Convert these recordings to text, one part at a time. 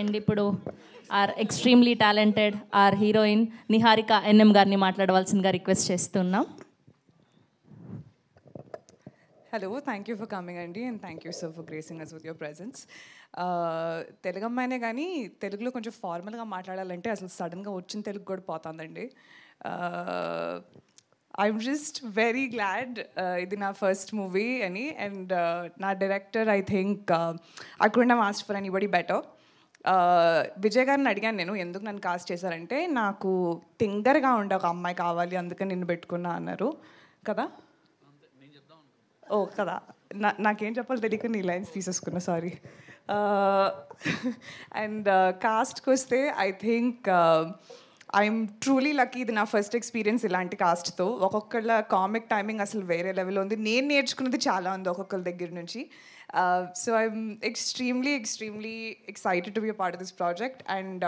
And ఇప్పుడు our extremely talented our heroine Niharika N M గారిని మాట్లాడవలసిందిగా రిక్వెస్ట్ చేస్తున్నాం. Hello, thank you for coming, Andy, and thank you, sir, for gracing us with your presence. Telugu అమ్మాయినే కానీ తెలుగులో కొంచెం ఫార్మల్గా మాట్లాడాలంటే అసలు సడన్గా వచ్చిన తెలుగు కూడా పోతుందండి. ఐఎమ్ జస్ట్ వెరీ గ్లాడ్ ఇది నా ఫస్ట్ మూవీ అని. అండ్ నా director I think I couldn't have asked for anybody better. Vijay గారిని అడిగాను నేను ఎందుకు నన్ను కాస్ట్ చేశారంటే నాకు టింగర్గా ఉండే ఒక అమ్మాయి కావాలి అందుకని నిన్ను పెట్టుకున్నా అన్నారు కదా. ఓ కదా, నాకేం చెప్పాలో తెలియక నీ లైన్స్ తీసేసుకున్నా, సారీ. అండ్ కాస్ట్కి వస్తే I think I'm truly lucky. ఇది నా ఫస్ట్ ఎక్స్పీరియన్స్ ఇలాంటి కాస్ట్తో. ఒక్కొక్కళ్ళ కామిక్ టైమింగ్ అసలు వేరే లెవెల్లో ఉంది. నేను నేర్చుకున్నది చాలా ఉంది ఒక్కొక్కరి దగ్గర నుంచి. So I'm extremely excited to be a part of this project. And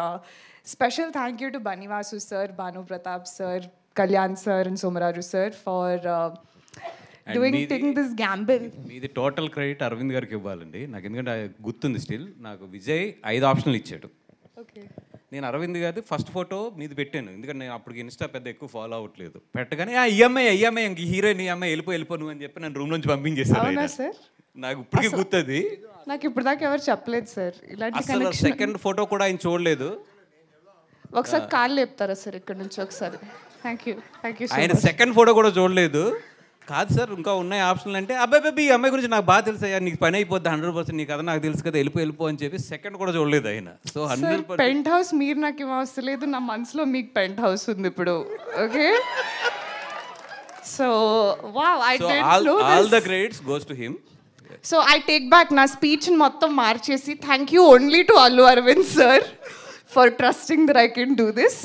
special thank you to Banivasu sir, Bhanu Pratap sir, Kalyan sir and Somaraju sir for taking this gamble. మీది టోటల్ క్రెడిట్ అరవింద్ గారికి ఇవ్వాలండి. నాకు ఎందుకంటే గుర్తుంది స్టిల్. నాకు విజయ్ 5 ఆప్షన్లు ఇచ్చాడు. నేను అరవింద్ గారి ఫస్ట్ ఫోటో మీది పెట్టాను, ఎందుకంటే నేను అప్పటికి ఇన్స్టా పెద్ద ఎక్కువ ఫాలో అవ్వట్లేదు. పెట్టగానే ఈఎంఐ ఇంక హీరోయిన్ ఈఎంఐ వెళ్ళిపో నువ్వు అని చెప్పి నన్ను రూమ్ నుంచి పంపించేశారు. నాకు ఇప్పటికీ గుర్తుంది. నాకు ఇప్పుడు దాకా ఎవరు చెప్పలేదు సార్ ఇలాంటి. అసలు సెకండ్ ఫోటో కూడా ఆయన చూడలేదు. ఒకసారి కాళ్ళు లేపుతారా సార్ ఇక్కడ నుంచి ఒకసారి? Thank you. ఆయన సెకండ్ ఫోటో కూడా చూడలేదు. కాదు సార్ ఇంకా ఉన్నాయి ఆప్షన్లు అంటే, అబ్బాయి ఈ అమ్మాయి గురించి నాకు బాగా తెలుసు అయ్యా, నీకు పని అయిపోద్ది 100%, నీకు కదా నాకు తెలుసు కదా, వెళ్ళిపో అని చెప్పి సెకండ్ కూడా చూడలేదు ఆయన. సో 100% పెంట్ హౌస్ మీరు నాకు ఏం అవసరం లేదు, నా మనసులో మీకు పెంట్ హౌస్ ఉంది ఇప్పుడు. Okay, so wow, I did know this. All the credits goes to him. So I take back నా స్పీచ్ మొత్తం మార్చేసి thank you only to Allu Aravind sir for trusting that I can do this.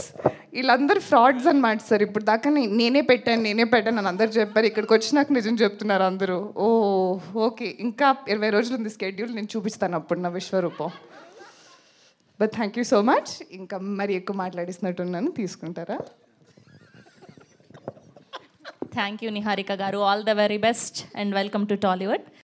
వీళ్ళందరూ frauds అనమాట sir. ఇప్పుడు దాకా నేనే పెట్టాను అని అందరు చెప్పారు. ఇక్కడికి వచ్చినాక నిజం చెప్తున్నారు అందరూ. ఓ ఓకే, ఇంకా 20 రోజులు ఉంది స్కెడ్యూల్, నేను చూపిస్తాను అప్పుడు నా విశ్వరూపం. But thank you so much. ఇంకా మరి ఎక్కువ మాట్లాడిస్తున్నట్టున్నాను, తీసుకుంటారా? Thank you Niharika garu. All the very best and welcome to Tollywood.